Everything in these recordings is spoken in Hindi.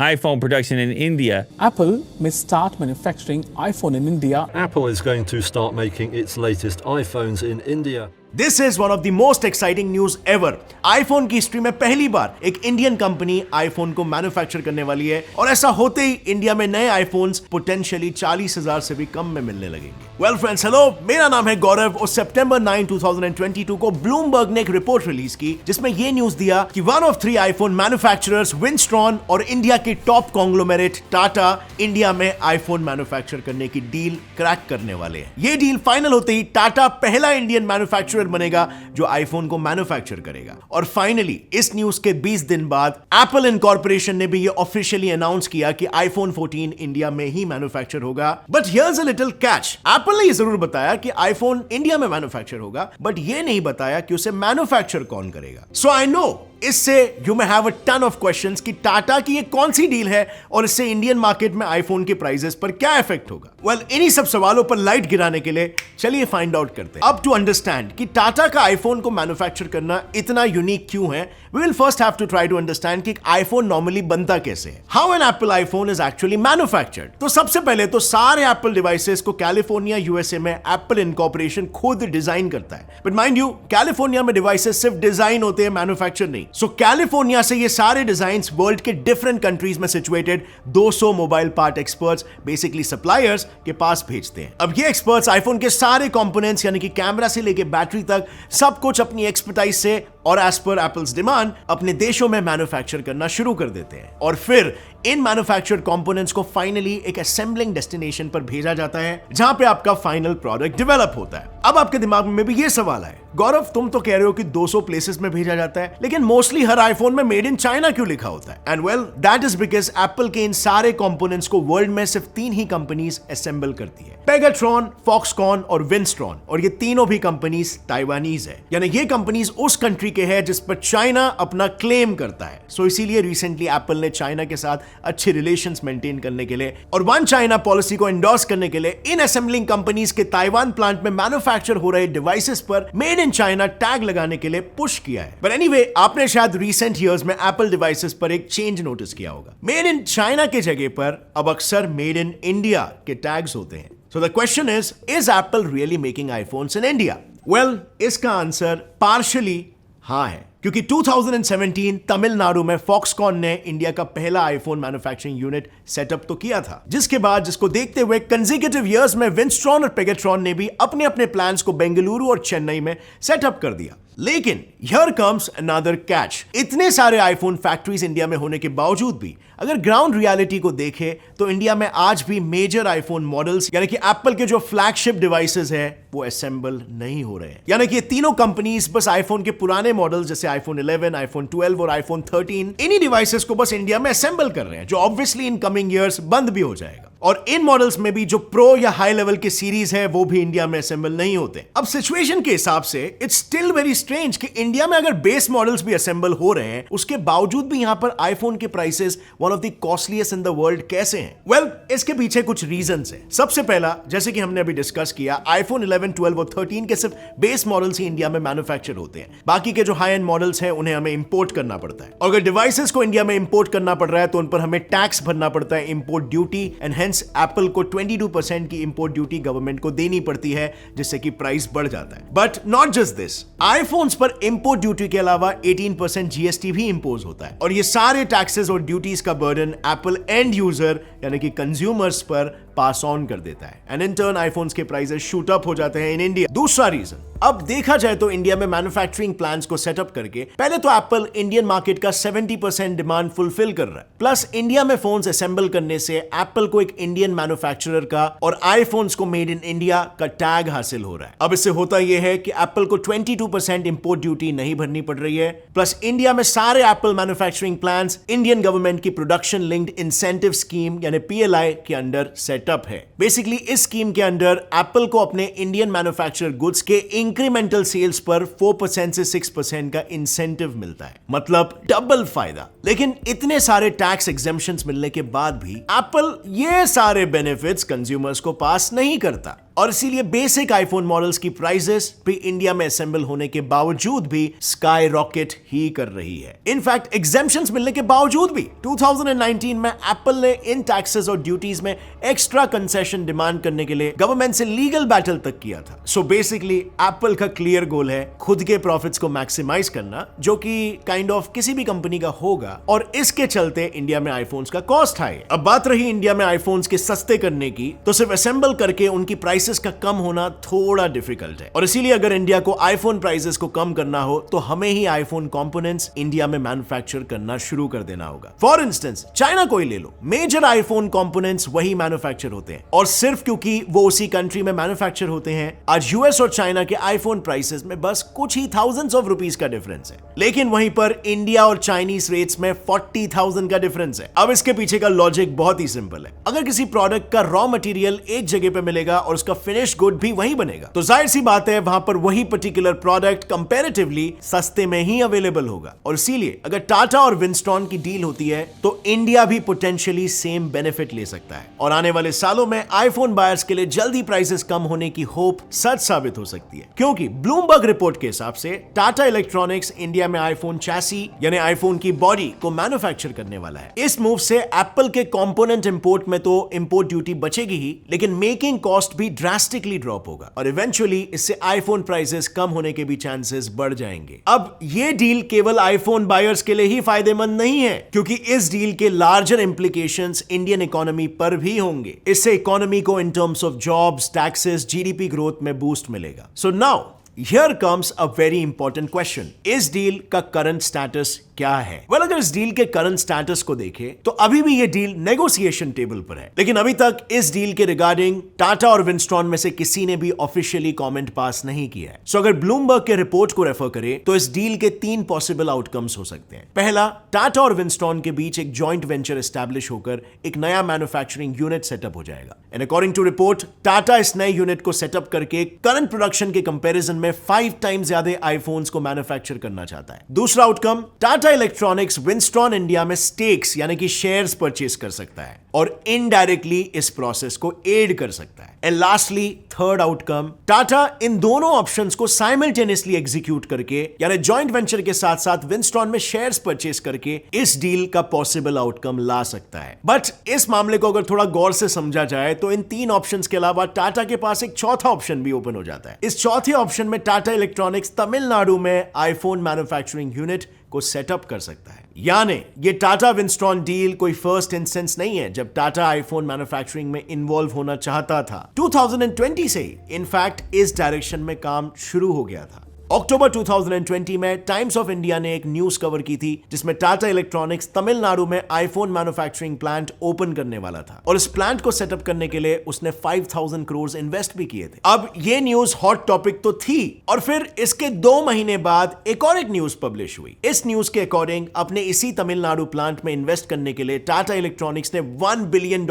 iPhone production in India. Apple may start manufacturing iPhone in India. Apple is going to start making its latest iPhones in India. This is one of the most exciting news ever. IPhone की हिस्ट्री में पहली बार एक इंडियन कंपनी आईफोन को मैन्युफैक्चर करने वाली है और ऐसा होते ही इंडिया में नए आईफोन्स पोटेंशियली 40,000 से भी कम में मिलने लगेंगे। वेल फ्रेंड्स, हेलो, मेरा नाम है गौरव और सितंबर 9, 2022 को ब्लूमबर्ग ने एक रिपोर्ट रिलीज की जिसमें यह न्यूज दिया कि वन ऑफ 3 आईफोन मैन्युफैक्चरर्स विंस्ट्रॉन और इंडिया के टॉप कॉन्ग्लोमेरेट टाटा इंडिया में आईफोन मैन्युफैक्चर करने की डील क्रैक करने वाले हैं। ये डील फाइनल होते ही टाटा पहला इंडियन मैन्युफैक्चरर बनेगा जो आईफोन को मैन्युफैक्चर करेगा। और फाइनली इस न्यूज के 20 दिन बाद एप्पल इनकॉर्पोरेशन ने भी ये ऑफिशियली अनाउंस किया कि आईफोन 14 इंडिया में ही मैन्युफैक्चर होगा। But here's a little catch. Apple ने ये जरूर बताया कि आईफोन इंडिया में मैन्युफैक्चर होगा, बट ये नहीं बताया कि उसे मैन्युफैक्चर कौन करेगा। सो आई नो इससे you may have a ton of questions कि टाटा की ये कौन सी डील है और इससे इंडियन मार्केट में आईफोन के प्राइसेस पर क्या इफेक्ट होगा। वेल, इन्हीं सब सवालों पर लाइट गिराने के लिए चलिए फाइंड आउट करते हैं। अब टू अंडरस्टैंड कि टाटा का आईफोन को मैन्युफैक्चर करना इतना यूनिक क्यों है, we will first have to try to understand कि आईफोन नॉर्मली बनता कैसे है, how an Apple iPhone is actually manufactured. तो सबसे पहले तो सारे एप्पल डिवाइसेस को कैलिफोर्निया यूएसए में एप्पल इनकॉर्पोरेशन खुद डिजाइन करता है। बट माइंड यू, कैलिफोर्निया में डिवाइसेस सिर्फ डिजाइन होते हैं, मैन्युफैक्चर नहीं। सो कैलिफोर्निया से ये सारे डिजाइन्स वर्ल्ड के डिफरेंट कंट्रीज में situated 200 mobile part experts, basically suppliers के पास भेजते हैं। अब ये एक्सपर्ट्स आईफोन के सारे कंपोनेंट्स यानी कि कैमरा से लेके बैटरी तक सब कुछ अपनी एक्सपर्टाइज से और एज पर एप्पल्स डिमांड अपने देशों में मैन्युफैक्चर करना शुरू कर देते हैं और फिर इन मैन्युफैक्चर्ड कंपोनेंट्स को फाइनली एक असेंबलिंग डेस्टिनेशन पर भेजा जाता है जहां पे आपका फाइनल प्रोडक्ट डेवलप होता है। अब आपके दिमाग में भी ये सवाल है, गौरव तुम तो कह रहे हो कि 200 प्लेसेस में भेजा जाता है, लेकिन मोस्टली हर आईफोन में मेड इन चाइना क्यों लिखा होता है? And well, that is because Apple के इन सारे कंपोनेंट्स को वर्ल्ड में सिर्फ 3 ही कंपनीज असेंबल करती है, पेगाट्रॉन, फॉक्सकॉन और विंस्ट्रॉन। और ये तीनों भी कंपनीज ताइवानीज है, यानी ये कंपनीज उस कंट्री के हैं जिस पर चाइना अपना क्लेम करता है। सो इसीलिए रिसेंटली एप्पल ने चाइना के साथ अच्छे रिलेशंस मेंटेन करने के लिए और वन चाइना पॉलिसी को एंडोर्स करने के लिए इन असेंबलिंग कंपनीज के ताइवान प्लांट में मैन्युफैक्चर हो रहे डिवाइसेस पर मेड इन चाइना टैग लगाने के लिए पुश किया है। बट एनीवे, आपने शायद रिसेंट ईयर्स में एप्पल डिवाइसेस पर एक चेंज नोटिस किया होगा। मेड इन चाइना के जगह पर अब अक्सर मेड इन इंडिया के टैग्स होते हैं। So the question is Apple really making iPhones in India? Well, इसका आंसर पार्शियली हाँ है, क्योंकि 2017 तमिलनाडु में फॉक्सकॉन ने इंडिया का पहला आईफोन मैन्युफैक्चरिंग यूनिट सेटअप तो किया था, जिसके बाद जिसको देखते हुए कंसेक्यूटिव इयर्स में विंस्ट्रॉन और पेगाट्रॉन ने भी अपने अपने प्लान्स को बेंगलुरु और चेन्नई में सेटअप कर दिया। लेकिन हियर कम्स अनदर कैच। इतने सारे आईफोन फैक्ट्रीज इंडिया में होने के बावजूद भी अगर ग्राउंड रियलिटी को देखें तो इंडिया में आज भी मेजर आईफोन मॉडल्स यानी कि एप्पल के जो फ्लैगशिप डिवाइसेस हैं वो असेंबल नहीं हो रहे हैं। यानी कि ये तीनों कंपनीज बस आईफोन के पुराने मॉडल्स जैसे आईफोन 11, आईफोन 12 और आईफोन 13 इन्हीं डिवाइसेस को बस इंडिया में असेंबल कर रहे हैं, जो ऑब्वियसली इन कमिंग ईयर्स बंद भी हो जाएगा। और इन मॉडल्स में भी जो प्रो या हाई लेवल के सीरीज है वो भी इंडिया में असेंबल नहीं होते। अब सिचुएशन के हिसाब से इट्स स्टिल वेरी स्ट्रेंज कि इंडिया में अगर बेस मॉडल्स भी असेंबल हो रहे हैं उसके बावजूद भी यहां पर आईफोन के prices one of the costliest in the world कैसे हैं? वेल, इसके पीछे कुछ रीजंस हैं। सबसे पहला, जैसे कि हमने अभी डिस्कस किया, आईफोन 11, 12 और 13 के सिर्फ बेस मॉडल्स ही इंडिया में मैन्युफैक्चर होते हैं। बाकी के जो हाई एंड मॉडल्स हैं उन्हें हमें इंपोर्ट करना पड़ता है। और अगर डिवाइसेस को इंडिया में इंपोर्ट करना पड़ रहा है तो उन पर हमें टैक्स भरना पड़ता है, import duty, and hence Apple को 22% की इंपोर्ट ड्यूटी गवर्नमेंट को देनी पड़ती है, जिससे कि प्राइस बढ़ जाता है। But not just this, iPhones पर इंपोर्ट ड्यूटी के अलावा 18% जीएसटी भी इंपोज होता है और ये सारे टैक्सेस और ड्यूटीज का बर्डन एप्पल एंड यूजर यानी कि कंज्यूमर्स पर पास ऑन कर देता है एंड इन टर्न आईफोन्स के प्राइसेस शूट अप हो जाते हैं इन इंडिया। दूसरा रीजन, अब देखा जाए तो इंडिया में मैन्युफैक्चरिंग प्लान्स को सेटअप करके पहले तो एप्पल इंडियन मार्केट का 70% डिमांड फुलफिल कर रहा है, प्लस इंडिया में फोन्स असेंबल करने से एप्पल को एक इंडियन मैन्युफैक्चरर का और आईफोन्स को मेड इन इंडिया का टैग हासिल हो रहा है। अब इससे होता यह है कि एप्पल को 22% इंपोर्ट ड्यूटी नहीं भरनी पड़ रही है, प्लस इंडिया में सारे Apple manufacturing plans Indian government की प्रोडक्शन लिंक्ड इंसेंटिव स्कीम यानी पीएलआई के अंडर सेटअप है। बेसिकली इस स्कीम के अंडर एप्पल को अपने इंडियन मैन्युफैक्चर गुड्स के इंक्रीमेंटल सेल्स पर 4% से 6% का इंसेंटिव मिलता है, मतलब डबल फायदा। लेकिन इतने सारे टैक्स एग्जेम्पशंस मिलने के बाद भी एप्पल ये सारे बेनिफिट्स कंज्यूमर्स को पास नहीं करता। और इसीलिए बेसिक आईफोन मॉडल्स की प्राइसेस भी इंडिया में असेंबल होने के बावजूद भी स्काई रॉकेट ही कर रही है। इनफैक्ट एग्जेम्पशंस मिलने के बावजूद भी 2019 में एप्पल ने इन टैक्सेस और ड्यूटीज में एक्स्ट्रा कंसेशन डिमांड करने के लिए गवर्नमेंट से लीगल बैटल तक किया था। सो बेसिकली एप्पल का क्लियर गोल है खुद के प्रॉफिट्स को मैक्सिमाइज करना, जो कि काइंड ऑफ किसी भी कंपनी का होगा, और इसके चलते इंडिया में आईफोन्स का कॉस्ट हाई है। अब बात रही इंडिया में आईफोन्स के सस्ते करने की, तो सिर्फ असेंबल करके उनकी प्राइसेस का कम होना थोड़ा डिफिकल्ट है, और इसीलिए अगर इंडिया को आईफोन प्राइसेस को कम करना हो तो हमें ही आईफोन कंपोनेंट्स इंडिया में मैन्युफैक्चर करना शुरू कर देना होगा। फॉर इंस्टेंस चाइना को ही ले लो, मेजर आईफोन कंपोनेंट्स वही मैन्युफैक्चर होते हैं, और सिर्फ क्योंकि वो उसी कंट्री में मैन्युफैक्चर होते हैं, आज यूएस और चाइना के आईफोन प्राइसेस में बस कुछ ही थाउजेंड्स ऑफ रुपीस का डिफरेंस है, लेकिन वहीं पर इंडिया और चाइनीज रेट्स में 40,000 का डिफरेंस है। अब इसके पीछे का लॉजिक बहुत ही सिंपल है। अगर किसी प्रोडक्ट का रॉ मटेरियल एक जगह पे मिलेगा और उसका फिनिश गुड भी वही बनेगा, तो जाहिर सी बात है वहां पर वही पर्टिकुलर प्रोडक्ट कंपैरेटिवली सस्ते में ही अवेलेबल होगा। और इसीलिए अगर टाटा और विंस्टॉन की डील होती है तो इंडिया भी पोटेंशियली सेम बेनिफिट ले सकता है, और आने वाले सालों में आईफोन बायर्स के लिए जल्दी प्राइसेस कम होने की होप सच साबित हो सकती है, क्योंकि ब्लूमबर्ग रिपोर्ट के हिसाब से टाटा इलेक्ट्रॉनिक्स इंडिया में आईफोन चैसी यानी आईफोन की बॉडी को मैन्युफैक्चर करने वाला है। इस मूव से एप्पल के कंपोनेंट इंपोर्ट में तो इंपोर्ट ड्यूटी बचेगी ही, लेकिन मेकिंग कॉस्ट भी ड्रास्टिकली ड्रॉप होगा, और इवेंचुअली इससे आईफोन प्राइसेस कम होने के भी चांसेस बढ़ जाएंगे। अब ये डील केवल आईफोन बायर्स के लिए ही फायदेमंद नहीं है, क्योंकि इस डील के लार्जर इंप्लीकेशंस इंडियन इकोनॉमी पर भी होंगे। इससे इकोनॉमी को in terms of jobs, taxes, GDP growth में बूस्ट मिलेगा। So now Here comes a very important question. इस डील का करंट स्टेटस क्या है? Well, अगर इस डील के करंट स्टेटस को देखें तो अभी भी ये डील नेगोशिएशन टेबल पर है, लेकिन अभी तक इस डील के रिगार्डिंग टाटा और विंस्टॉन में से किसी ने भी ऑफिशियली कमेंट पास नहीं किया है। सो अगर ब्लूमबर्ग के रिपोर्ट को रेफर करें तो इस डील के 3 पॉसिबल आउटकम्स हो सकते हैं। पहला, टाटा और विंस्टॉन के बीच एक जॉइंट वेंचर एस्टैब्लिश होकर एक नया मैन्युफैक्चरिंग यूनिट सेटअप हो जाएगा। And according to report, Tata इस नए यूनिट को सेटअप करके करंट प्रोडक्शन के कंपैरिजन में 5 टाइम्स ज्यादा आईफोन्स को मैन्युफैक्चर करना चाहता है। दूसरा आउटकम, टाटा इलेक्ट्रॉनिक्स विंस्टॉन इंडिया में स्टेक्स यानी कि शेयर्स परचेस कर सकता है और इनडायरेक्टली इस प्रोसेस को एड कर सकता है। And lastly, third outcome, Tata इन दोनों ऑप्शंस को साइमल्टेनियसली एग्जीक्यूट करके यानी जॉइंट वेंचर के साथ साथ विंस्टॉन में शेयर्स परचेस करके इस डील का पॉसिबल आउटकम ला सकता है। बट इस मामले को अगर थोड़ा गौर से समझा जाए तो इन 3 ऑप्शंस के अलावा टाटा के पास एक चौथा ऑप्शन भी ओपन हो जाता है। इस चौथे ऑप्शन में टाटा इलेक्ट्रॉनिक्स तमिलनाडु में आईफोन मैन्युफैक्चरिंग यूनिट को सेटअप कर सकता है। यानी ये टाटा विंस्टॉन डील कोई फर्स्ट इंस्टेंस नहीं है जब टाटा आईफोन मैन्युफैक्चरिंग में इन्वॉल्व होना चाहता था। 2020 से ही इनफैक्ट इस डायरेक्शन में काम शुरू हो गया था। अक्टूबर 2020 में टाइम्स ऑफ इंडिया ने एक न्यूज कवर की थी जिसमें टाटा इलेक्ट्रॉनिक्स तमिलनाडु में आईफोन मैन्युफैक्चरिंग प्लांट ओपन करने वाला था, और इस प्लांट को सेटअप करने के लिए उसने 5,000 करोड़ इन्वेस्ट भी किए थे। अब ये न्यूज हॉट टॉपिक तो थी, और फिर इसके 2 महीने बाद एक और न्यूज पब्लिश हुई। इस न्यूज के अकॉर्डिंग अपने इसी तमिलनाडु प्लांट में इन्वेस्ट करने के लिए टाटा इलेक्ट्रॉनिक्स ने $1 बिलियन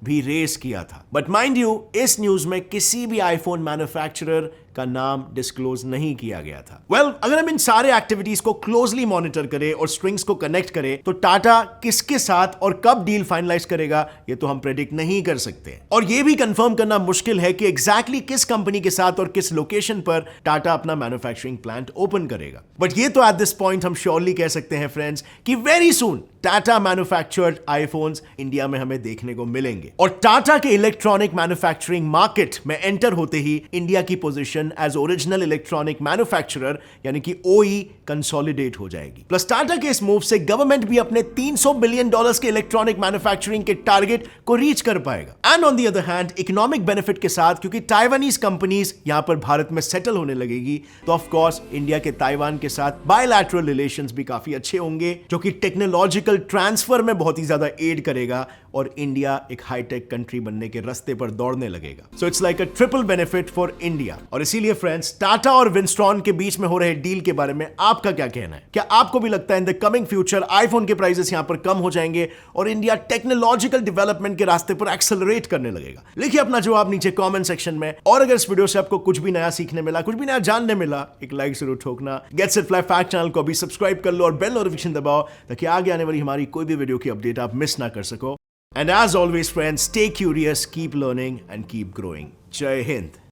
भी रेस किया था। बट माइंड यू, इस न्यूज में किसी भी आईफोन मैन्युफैक्चरर का नाम डिस्क्लोज नहीं किया गया था। अगर हम इन सारे एक्टिविटीज को क्लोजली मॉनिटर करें और स्ट्रिंग्स को कनेक्ट करें तो टाटा किसके साथ और कब डील फाइनलाइज करेगा ये तो हम प्रेडिक्ट नहीं कर सकते, और ये भी कंफर्म करना मुश्किल है कि एग्जैक्टली किस कंपनी के साथ और किस लोकेशन पर टाटा अपना मैन्युफैक्चरिंग प्लांट ओपन करेगा। बट ये तो एट दिस पॉइंट हम श्योरली कह सकते हैं फ्रेंड्स कि very soon Tata manufactured iPhones India में हमें देखने को मिलेंगे, और टाटा के इलेक्ट्रॉनिक मैन्युफैक्चरिंग मार्केट में एंटर होते ही इंडिया की position as original electronic manufacturer यानी कि ओई कंसोलिडेट हो जाएगी। प्लस टाटा के इस मूव से गवर्नमेंट भी अपने $300 बिलियन के इलेक्ट्रॉनिक मैन्युफैक्चरिंग के टारगेट को रीच कर पाएगा। And on the other hand economic benefit के साथ, क्योंकि ताइवानीज कंपनीज यहां पर भारत में सेटल होने लगेगी, तो ऑफ कोर्स इंडिया के ताइवान के साथ बायलैटरल रिलेशंस भी काफी अच्छे होंगे, जो कि टेक्नोलॉजिकल ट्रांसफर में बहुत ही ज्यादा एड करेगा और इंडिया एक हाईटेक कंट्री बनने के रास्ते पर दौड़ने लगेगा। So it's like a triple benefit for India. और इसीलिए फ्रेंड्स, टाटा और विंस्टॉन के बीच में हो रहे डील के बारे में आपका क्या कहना है? क्या आपको भी लगता है in the coming future iPhone के प्राइसेस यहां पर कम हो जाएंगे और इंडिया टेक्नोलॉजिकल डेवलपमेंट के रास्ते पर एक्सेलरेट करने लगेगा? लिखिए अपना जवाब नीचे कमेंट सेक्शन में, और अगर इस वीडियो से आपको कुछ भी नया सीखने मिला, कुछ भी नया जानने मिला, एक लाइक जरूर ठोकना। Gets it fly fact channel को भी सब्सक्राइब कर लो और बेल नोटिफिकेशन दबाओ ताकि आगे आने वाली हमारी कोई भी वीडियो की अपडेट आप मिस ना कर सको। And as always, friends, stay curious, keep learning, and keep growing. Jai Hind.